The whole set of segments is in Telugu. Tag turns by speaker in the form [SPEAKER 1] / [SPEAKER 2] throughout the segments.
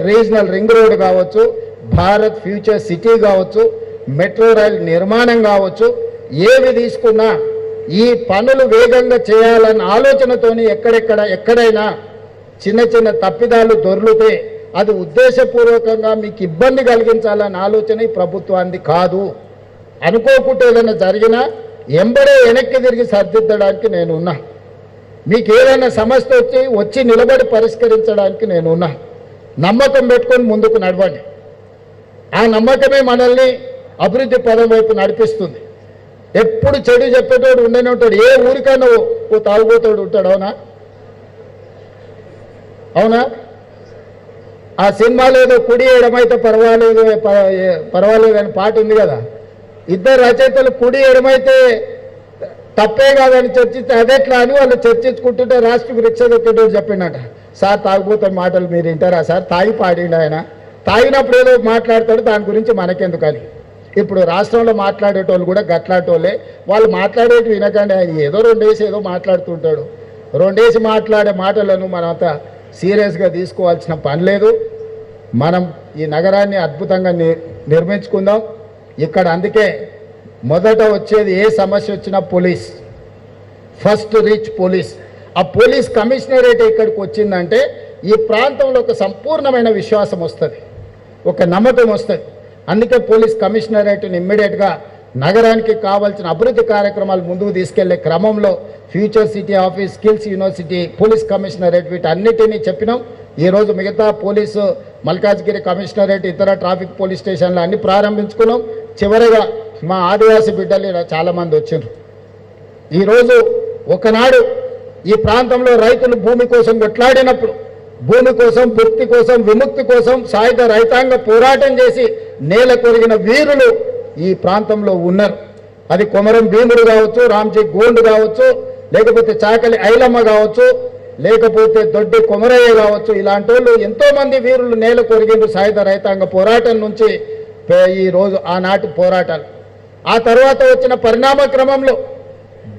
[SPEAKER 1] రీజనల్ రింగ్ రోడ్ కావచ్చు, భారత్ ఫ్యూచర్ సిటీ కావచ్చు, మెట్రో రైల్ నిర్మాణం కావచ్చు, ఏవి తీసుకున్నా ఈ పనులు వేగంగా చేయాలన్న ఆలోచనతోని ఎక్కడైనా చిన్న చిన్న తప్పిదాలు దొర్లితే అది ఉద్దేశపూర్వకంగా మీకు ఇబ్బంది కలిగించాలన్న ఆలోచన ఈ ప్రభుత్వానికి కాదు. అనుకోకుండా ఏదైనా జరిగినా ఎంబడే వెనక్కి తిరిగి సరిదిద్దడానికి నేనున్నా. మీకు ఏదైనా సమస్య వచ్చి నిలబడి పరిష్కరించడానికి నేనున్నా. నమ్మకం పెట్టుకొని ముందుకు నడవండి. ఆ నమ్మకమే మనల్ని అభివృద్ధి పదం వైపు నడిపిస్తుంది. ఎప్పుడు చెడు చెప్పేటోడు ఉండనే ఉంటాడు. ఏ ఊరికైనా ఓ తాగుబోతాడు ఉంటాడు. అవునా? ఆ సినిమాలో ఏదో కుడి ఎడమైతే పర్వాలేదు అని పాట ఉంది కదా. ఇద్దరు రచయితలు కుడి ఎడమైతే తప్పే కాదని చర్చిస్తే అదెట్లా అని వాళ్ళు చర్చించుకుంటుంటే రాష్ట్రకు రిక్ష దొక్కేటోడు చెప్పిండట, సార్ తాగుబోతున్న మాటలు మీరు వింటారా సార్? తాగి పాడిండు ఆయన. తాగినప్పుడు ఏదో మాట్లాడతాడు, దాని గురించి మనకెందుకని. ఇప్పుడు రాష్ట్రంలో మాట్లాడేటోళ్ళు కూడా గట్లాటోళ్ళే. వాళ్ళు మాట్లాడేటి వినకండి. ఆయన ఏదో రెండేసి ఏదో మాట్లాడుతుంటాడు. రెండేసి మాట్లాడే మాటలను మనంతా సీరియస్గా తీసుకోవాల్సిన పని లేదు. మనం ఈ నగరాన్ని అద్భుతంగా నిర్మించుకుందాం. ఇక్కడ అందుకే మొదట వచ్చేది ఏ సమస్య వచ్చినా పోలీస్, ఫస్ట్ రీచ్ పోలీస్. ఆ పోలీస్ కమిషనరేట్ ఇక్కడికి వచ్చిందంటే ఈ ప్రాంతంలో ఒక సంపూర్ణమైన విశ్వాసం వస్తుంది, ఒక నమ్మకం వస్తుంది. అందుకే పోలీస్ కమిషనరేట్ని ఇమ్మీడియట్గా నగరానికి కావాల్సిన అభివృద్ధి కార్యక్రమాలు ముందుకు తీసుకెళ్లే క్రమంలో future city office, skills university, police commissionerate వీటన్నిటినీ చెప్పినాం. ఈరోజు మిగతా పోలీసు మల్కాజ్గిరి కమిషనరేట్, ఇతర ట్రాఫిక్ పోలీస్ స్టేషన్లు అన్ని ప్రారంభించుకున్నాం. చివరిగా మా ఆదివాసీ బిడ్డలు చాలామంది వచ్చారు. ఈరోజు ఒకనాడు ఈ ప్రాంతంలో రైతులు భూమి కోసం కొట్లాడినప్పుడు, భూమి కోసం, భక్తి కోసం, విముక్తి కోసం సాయుధ రైతాంగ పోరాటం చేసి నేల కొరిగిన వీరులు ఈ ప్రాంతంలో ఉన్నారు. అది కొమరం భీముడు కావచ్చు, రామ్జీ గోండు కావచ్చు, లేకపోతే చాకలి ఐలమ్మ కావచ్చు, లేకపోతే దొడ్డి కొమరయ్య కావచ్చు. ఇలాంటి వాళ్ళు ఎంతోమంది వీరులు నేల కొరిగిండ్రు సాయుధ రైతాంగ పోరాటం నుంచి. ఈరోజు ఆనాటి పోరాటాలు ఆ తర్వాత వచ్చిన పరిణామ క్రమంలో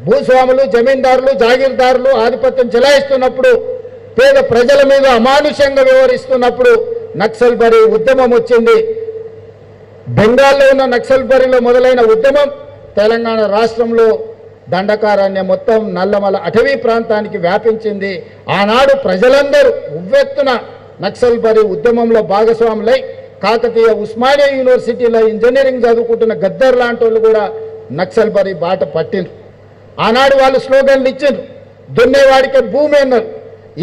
[SPEAKER 1] భూస్వాములు, జమీందారులు, జాగీర్దారులు ఆధిపత్యం చెలాయిస్తున్నప్పుడు, పేద ప్రజల మీద అమానుషంగా వ్యవహరిస్తున్నప్పుడు నక్సల్బరీ ఉద్యమం వచ్చింది. బెంగాల్లో ఉన్న నక్సల్బరీలో మొదలైన ఉద్యమం తెలంగాణ రాష్ట్రంలో దండకారణ్యం మొత్తం నల్లమల అటవీ ప్రాంతానికి వ్యాపించింది. ఆనాడు ప్రజలందరూ ఉవ్వెత్తున నక్సల్బరీ ఉద్యమంలో భాగస్వాములై కాకతీయ ఉస్మానియా యూనివర్సిటీలో ఇంజనీరింగ్ చదువుకుంటున్న గద్దర్ లాంటి వాళ్ళు కూడా నక్సల్బరీ బాట పట్టిండ్రు. ఆనాడు వాళ్ళు స్లోగన్లు ఇచ్చిండ్రు, దున్నేవాడికి భూమి అన్నారు.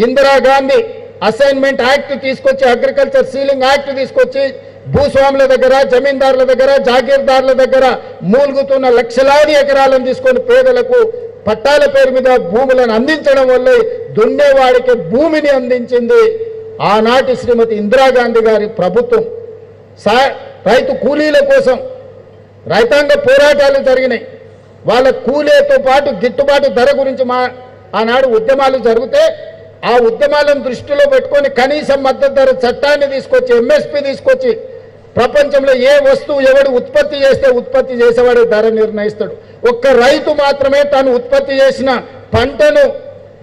[SPEAKER 1] ఇందిరాగాంధీ అసైన్మెంట్ యాక్ట్ తీసుకొచ్చి, అగ్రికల్చర్ సీలింగ్ యాక్ట్ తీసుకొచ్చి భూస్వాముల దగ్గర, జమీందారుల దగ్గర, జాగీర్దారుల దగ్గర మూలుగుతున్న లక్షలాది ఎకరాలను తీసుకొని పేదలకు పట్టాల పేరు మీద భూములను అందించడం వల్ల దున్నేవాడికి భూమిని అందించింది ఆనాటి శ్రీమతి ఇందిరాగాంధీ గారి ప్రభుత్వం. రైతు కూలీల కోసం రైతాంగ పోరాటాలు జరిగినాయి. వాళ్ళ కూలీతో పాటు గిట్టుబాటు ధర గురించి ఆనాడు ఉద్యమాలు జరిగితే ఆ ఉద్యమాలను దృష్టిలో పెట్టుకొని కనీస మద్దతు ధర చట్టాన్ని తీసుకొచ్చి, ఎంఎస్పీ తీసుకొచ్చి, ప్రపంచంలో ఏ వస్తువు ఎవడు ఉత్పత్తి చేస్తే ఉత్పత్తి చేసేవాడు ధర నిర్ణయిస్తాడు. ఒక్క రైతు మాత్రమే తాను ఉత్పత్తి చేసిన పంటను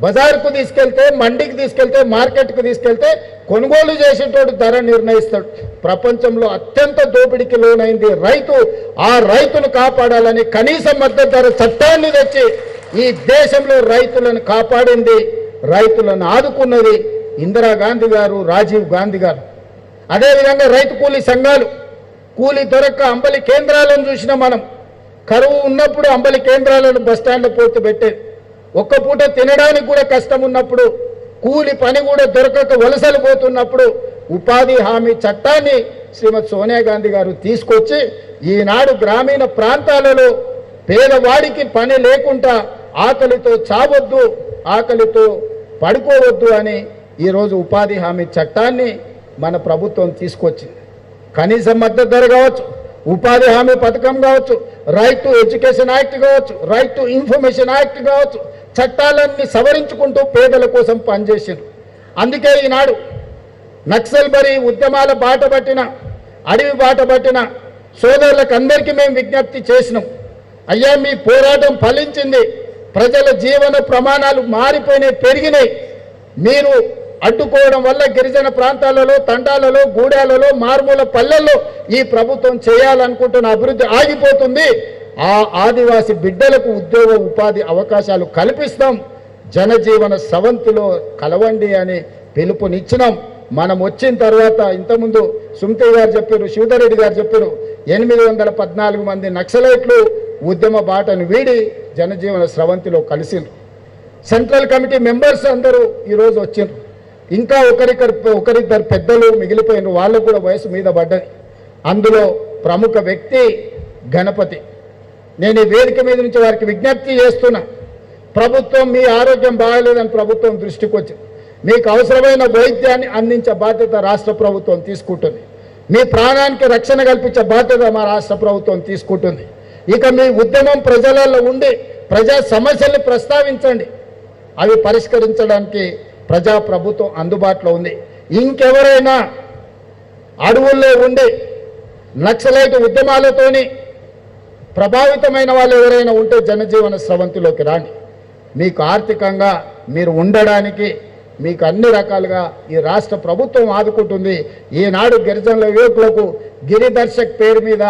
[SPEAKER 1] బజార్కు తీసుకెళ్తే, మండికి తీసుకెళ్తే, మార్కెట్కు తీసుకెళ్తే కొనుగోలు చేసేటోడు ధర నిర్ణయిస్తాడు. ప్రపంచంలో అత్యంత దోపిడీకి లోనైంది రైతు. ఆ రైతును కాపాడాలని కనీస మద్దతు ధర చట్టాన్ని తెచ్చి ఈ దేశంలో రైతులను కాపాడింది, రైతులను ఆదుకున్నది ఇందిరాగాంధీ గారు, రాజీవ్ గాంధీ గారు. అదేవిధంగా రైతు కూలీ సంఘాలు, కూలీ దొరక్క అంబలి కేంద్రాలను చూసినా మనం. కరువు ఉన్నప్పుడు అంబలి కేంద్రాలను బస్టాండ్లో పోర్టు పెట్టేది. ఒక్క పూట తినడానికి కూడా కష్టం ఉన్నప్పుడు, కూలి పని కూడా దొరకక వలసలు పోతున్నప్పుడు ఉపాధి హామీ చట్టాన్ని శ్రీమతి సోనియా గాంధీ గారు తీసుకొచ్చి ఈనాడు గ్రామీణ ప్రాంతాలలో పేదవాడికి పని లేకుండా ఆకలితో చావద్దు, ఆకలితో పడుకోవద్దు అని ఈరోజు ఉపాధి హామీ చట్టాన్ని మన ప్రభుత్వం తీసుకొచ్చింది. కనీస మద్దతు ధర కావచ్చు, ఉపాధి హామీ పథకం కావచ్చు, రైట్ టు ఎడ్యుకేషన్ యాక్ట్ కావచ్చు, రైట్ టు ఇన్ఫర్మేషన్ యాక్ట్ కావచ్చు, చట్టాలన్నీ సవరించుకుంటూ పేదల కోసం పనిచేసింది. అందుకే ఈనాడు నక్సల్బరీ ఉద్యమాల బాట పట్టిన, అడవి బాట పట్టిన సోదరులకు అందరికీ మేము విజ్ఞప్తి చేసినాం. అయ్యా, మీ పోరాటం ఫలించింది, ప్రజల జీవన ప్రమాణాలు మారిపోయినాయి, పెరిగినాయి. మీరు అడ్డుకోవడం వల్ల గిరిజన ప్రాంతాలలో, తండాలలో, గూడాలలో, మారుమూల పల్లెల్లో ఈ ప్రభుత్వం చేయాలనుకుంటున్న అభివృద్ధి ఆగిపోతుంది. ఆ ఆదివాసి బిడ్డలకు ఉద్యోగ ఉపాధి అవకాశాలు కల్పిస్తాం, జనజీవన స్రవంతిలో కలవండి అని పిలుపునిచ్చినాం. మనం వచ్చిన తర్వాత ఇంతకుముందు సుమతి గారు చెప్పారు, శివధరెడ్డి గారు చెప్పారు, 814 మంది నక్సలైట్లు ఉద్యమ బాటను వీడి జనజీవన స్రవంతిలో కలిసిండ్రు. సెంట్రల్ కమిటీ మెంబర్స్ అందరూ ఈరోజు వచ్చిండ్రు. ఇంకా ఒకరిద్దరు పెద్దలు మిగిలిపోయినారు, వాళ్ళకు కూడా వయసు మీద పడ్డది. అందులో ప్రముఖ వ్యక్తి గణపతి. నేను ఈ వేదిక మీద నుంచి వారికి విజ్ఞప్తి చేస్తున్నా, ప్రభుత్వం మీ ఆరోగ్యం బాగాలేదని ప్రభుత్వం దృష్టికి వచ్చింది, మీకు అవసరమైన వైద్యాన్ని అందించే బాధ్యత రాష్ట్ర ప్రభుత్వం తీసుకుంటుంది, మీ ప్రాణానికి రక్షణ కల్పించే బాధ్యత మా రాష్ట్ర ప్రభుత్వం తీసుకుంటుంది. ఇక మీ ఉద్యమం ప్రజలలో ఉండి ప్రజా సమస్యల్ని ప్రస్తావించండి, అవి పరిష్కరించడానికి ప్రజా ప్రభుత్వం అందుబాటులో ఉంది. ఇంకెవరైనా అడవుల్లో ఉండి నక్సలైట్ ఉద్యమాలతోని ప్రభావితమైన వాళ్ళు ఎవరైనా ఉంటే జనజీవన స్రవంతిలోకి రాండి. మీకు ఆర్థికంగా మీరు ఉండడానికి మీకు అన్ని రకాలుగా ఈ రాష్ట్ర ప్రభుత్వం ఆదుకుంటుంది. ఈనాడు గిరిజనుల యువకులకు గిరిదర్శక్ పేరు మీద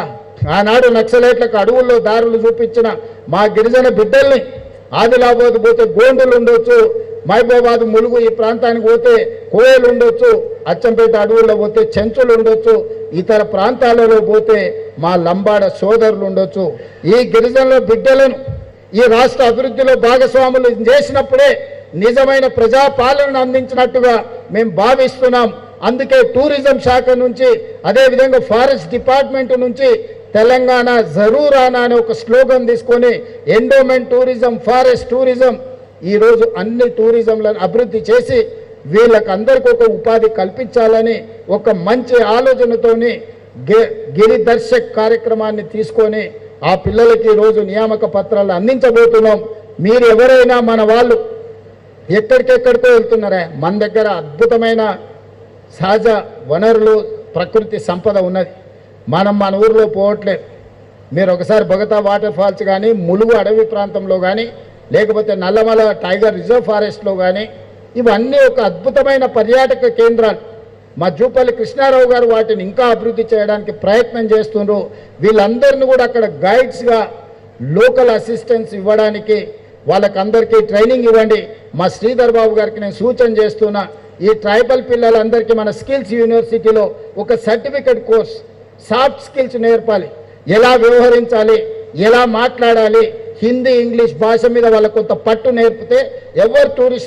[SPEAKER 1] ఆనాడు నక్సలైట్లకు అడవుల్లో దారులు చూపించిన మా గిరిజన బిడ్డల్ని ఆదిలాబాద్ పోతే గోండులు ఉండొచ్చు, మహబూబాబాద్ ములుగు ఈ ప్రాంతానికి పోతే కోయలు ఉండొచ్చు, అచ్చంపేట అడవుల్లో పోతే చెంచులు ఉండొచ్చు, ఇతర ప్రాంతాలలో పోతే మా లంబాడ సోదరులు ఉండొచ్చు. ఈ గిరిజనుల బిడ్డలను ఈ రాష్ట్ర అభివృద్ధిలో భాగస్వాములు చేసినప్పుడే నిజమైన ప్రజాపాలనను అందించినట్టుగా మేము భావిస్తున్నాం. అందుకే టూరిజం శాఖ నుంచి, అదేవిధంగా ఫారెస్ట్ డిపార్ట్మెంట్ నుంచి తెలంగాణ జరూర్ ఆనా అనే ఒక స్లోగన్ తీసుకొని ఎండోమెంట్ టూరిజం, ఫారెస్ట్ టూరిజం, ఈరోజు అన్ని టూరిజంలను అభివృద్ధి చేసి వీళ్ళకందరికీ ఒక ఉపాధి కల్పించాలని ఒక మంచి ఆలోచనతోని గిరిదర్శక్ కార్యక్రమాన్ని తీసుకొని ఆ పిల్లలకి ఈరోజు నియామక పత్రాలు అందించబోతున్నాం. మీరు ఎవరైనా మన వాళ్ళు ఎక్కడికెక్కడికో వెళ్తున్నారా, మన దగ్గర అద్భుతమైన సహజ వనరులు, ప్రకృతి సంపద ఉన్నది. మనం మన ఊరిలో పోవట్లేదు. మీరు ఒకసారి బొగతా వాటర్ ఫాల్స్ కానీ, ములుగు అడవి ప్రాంతంలో కానీ, లేకపోతే నల్లమల టైగర్ రిజర్వ్ ఫారెస్ట్లో కానీ, ఇవన్నీ ఒక అద్భుతమైన పర్యాటక కేంద్రాలు. మా జూపల్లి కృష్ణారావు గారు వాటిని ఇంకా అభివృద్ధి చేయడానికి ప్రయత్నం చేస్తున్నారు. వీళ్ళందరినీ కూడా అక్కడ గైడ్స్గా లోకల్ అసిస్టెన్స్ ఇవ్వడానికి వాళ్ళకందరికీ ట్రైనింగ్ ఇవ్వండి. మా శ్రీధర్ బాబు గారికి నేను సూచన చేస్తున్నా, ఈ ట్రైబల్ పిల్లలందరికీ మన స్కిల్స్ యూనివర్సిటీలో ఒక సర్టిఫికెట్ కోర్స్, సాఫ్ట్ స్కిల్స్ నేర్పాలి. ఎలా వ్యవహరించాలి, ఎలా మాట్లాడాలి, హిందీ ఇంగ్లీష్ భాష మీద వాళ్ళకు కొంత పట్టు నేర్పితే ఎవరు టూరిస్ట్